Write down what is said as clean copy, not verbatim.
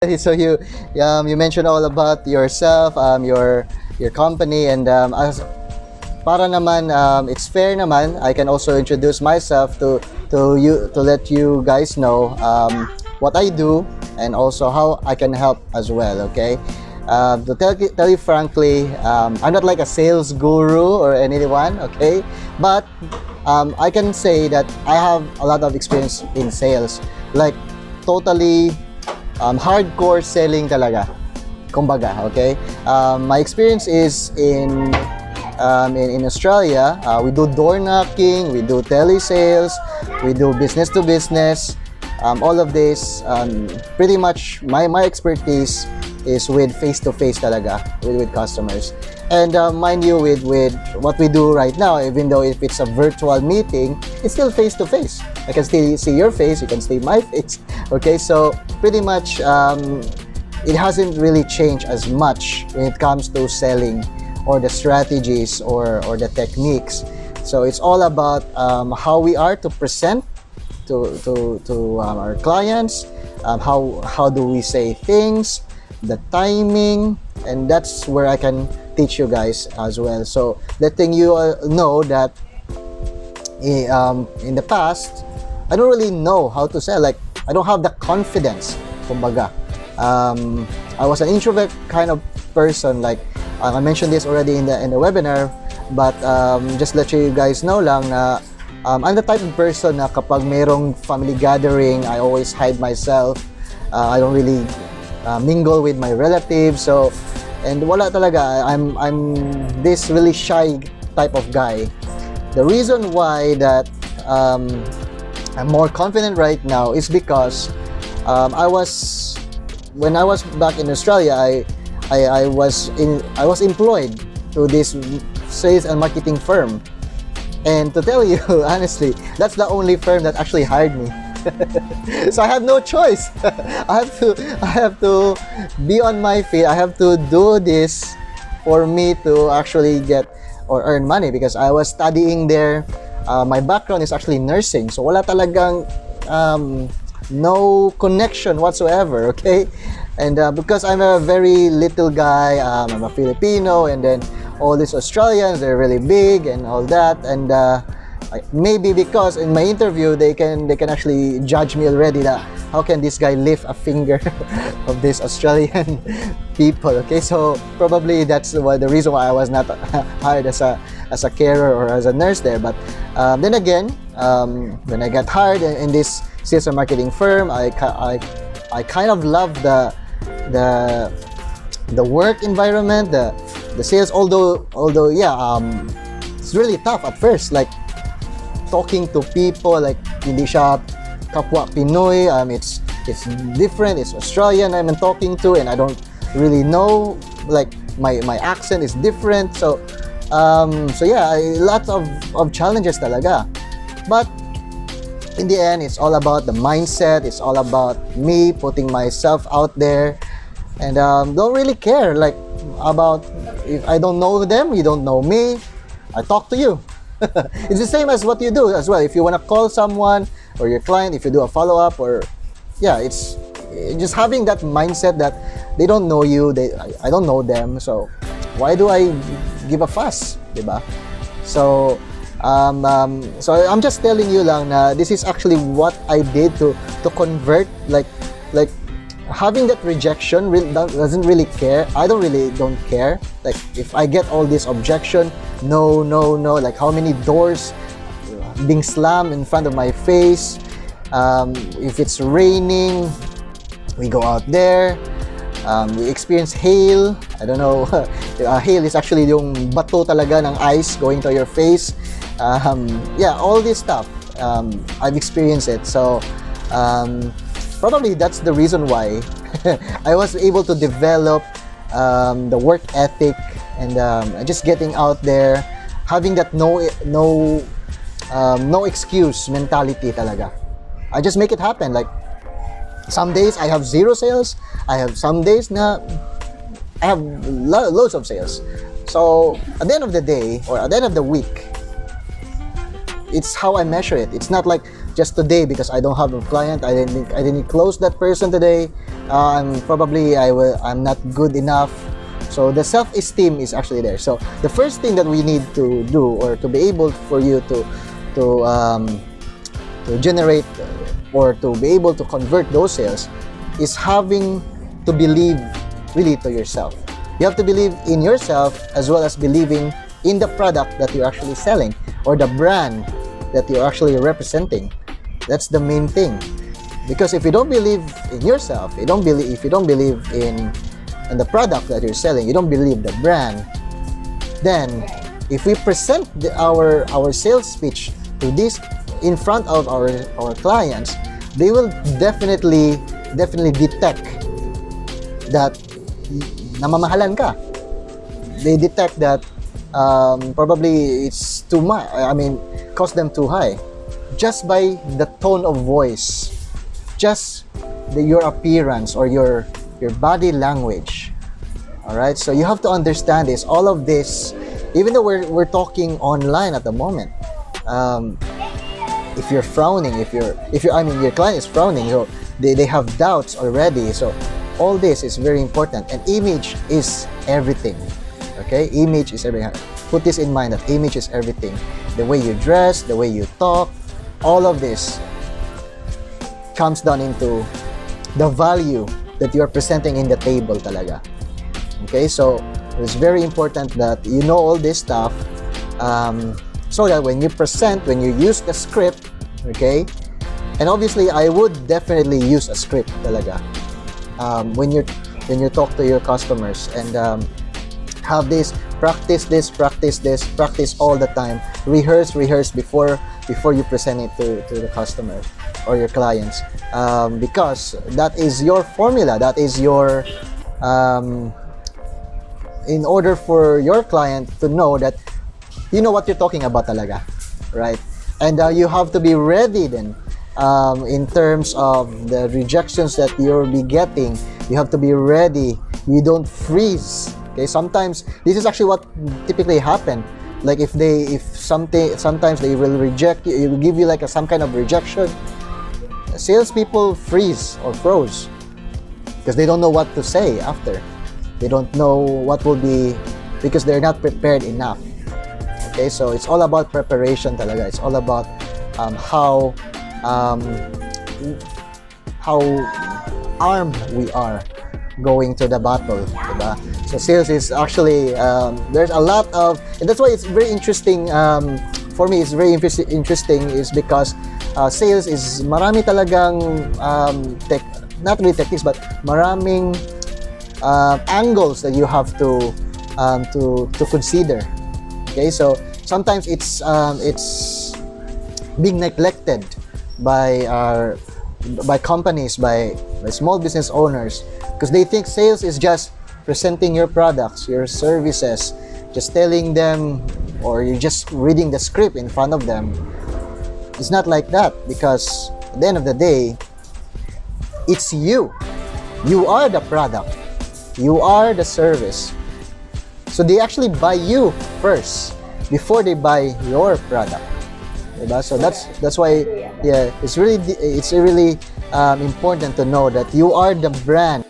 So you mentioned all about yourself, your company, and as para naman it's fair naman. I can also introduce myself to let you guys know what I do and also how I can help as well. Okay. To tell you frankly, I'm not like a sales guru or anyone. Okay, but I can say that I have a lot of experience in sales, like totally hardcore selling talaga, kumbaga, okay? My experience is in Australia. We do door knocking, we do telesales, we do business to business. All of this, pretty much my expertise is with face-to-face talaga, with customers. And mind you, with what we do right now, even though if it's a virtual meeting, it's still face-to-face. I can still see your face, you can see my face. Okay, so pretty much it hasn't really changed as much when it comes to selling or the strategies or the techniques. So it's all about how we are to present to our clients, how do we say things, the timing, and that's where I can teach you guys as well. So letting you know that in the past, I don't really know how to sell. Like, I don't have the confidence, kumbaga. I was an introvert kind of person. Like, I mentioned this already in the webinar, but just let you guys know lang na I'm the type of person na kapag merong family gathering, I always hide myself. I don't really mingle with my relatives. So, and wala talaga. I'm this really shy type of guy. The reason why that I'm more confident right now is because when I was back in Australia, I was employed to this sales and marketing firm. And to tell you honestly, that's the only firm that actually hired me. So I have no choice. I have to be on my feet. I have to do this for me to actually get or earn money, because I was studying there. My background is actually nursing, so wala talagang no connection whatsoever. Okay, and because I'm a very little guy, I'm a Filipino, and then all these Australians, they're really big and all that, and maybe because in my interview they can actually judge me already that how can this guy lift a finger of this Australian people. Okay, so probably that's the reason why I was not hired as a carer or as a nurse there. But then again, when I got hired in this sales and marketing firm, I kind of love the work environment, the sales, although yeah, it's really tough at first, like talking to people, like hindi siya kapwa Pinoy. It's different, it's Australian I'm talking to, and I don't really know, like my accent is different. So yeah, lots of challenges talaga. But in the end, it's all about the mindset. It's all about me putting myself out there, and don't really care like about if I don't know them, you don't know me, I talk to you. It's the same as what you do as well. If you want to call someone or your client, if you do a follow-up, or yeah, it's just having that mindset that they don't know you, I don't know them, so why do I give a fuss, diba? So so I'm just telling you lang na this is actually what I did to convert, like having that rejection doesn't really care. I don't care. Like if I get all this objection, no, like how many doors being slammed in front of my face. If it's raining, we go out there. We experience hail. I don't know. Hail is actually yung bato talaga ng ice going to your face. Yeah, all this stuff. I've experienced it. So probably that's the reason why I was able to develop the work ethic and just getting out there, having that no excuse mentality talaga. I just make it happen. Like some days I have zero sales. I have some days na I have loads of sales. So at the end of the day or at the end of the week, it's how I measure it. It's not like just today because I don't have a client, I didn't close that person today. I'm not good enough. So the self-esteem is actually there. So the first thing that we need to do, or to be able for you to generate or to be able to convert those sales, is having to believe really to yourself. You have to believe in yourself as well as believing in the product that you're actually selling or the brand that you're actually representing. That's the main thing. Because if you don't believe in yourself, if you don't believe in the product that you're selling, you don't believe the brand, then if we present our sales pitch to this in front of our clients, they will definitely detect that namamahalan ka. They detect that probably it's too much. I mean, cost them too high, just by the tone of voice, just your appearance or your body language. All right, so you have to understand this. All of this, even though we're talking online at the moment, if you're frowning, if your client is frowning, so they have doubts already. So all this is very important, and image is everything. Okay, image is everything. Put this in mind, that image is everything. The way you dress, the way you talk, all of this comes down into the value that you're presenting in the table talaga. Okay, so it's very important that you know all this stuff, so that when you present, when you use the script, okay, and obviously I would definitely use a script talaga when you talk to your customers, and have practice all the time, rehearse before you present it to the customer or your clients, because that is your formula, that is your in order for your client to know that you know what you're talking about talaga, right? And you have to be ready then, in terms of the rejections that you'll be getting. You have to be ready. You don't freeze. Okay, sometimes this is actually what typically happen. Like sometimes they will reject you, it will give you like some kind of rejection. Salespeople freeze or froze because they don't know what to say after. They don't know what will be, because they're not prepared enough. Okay, so it's all about preparation talaga. It's all about how armed we are going to the battle, diba? So sales is actually there's a lot of, and that's why it's very interesting. For me, it's very interesting is because sales is marami talagang not really techniques, but maraming angles that you have to consider. Okay, so sometimes it's being neglected by companies, by small business owners, because they think sales is just presenting your products, your services, just telling them, or you're just reading the script in front of them. It's not like that, because at the end of the day, it's you. You are the product. You are the service. So they actually buy you first before they buy your product. So that's why, yeah, it's really important to know that you are the brand.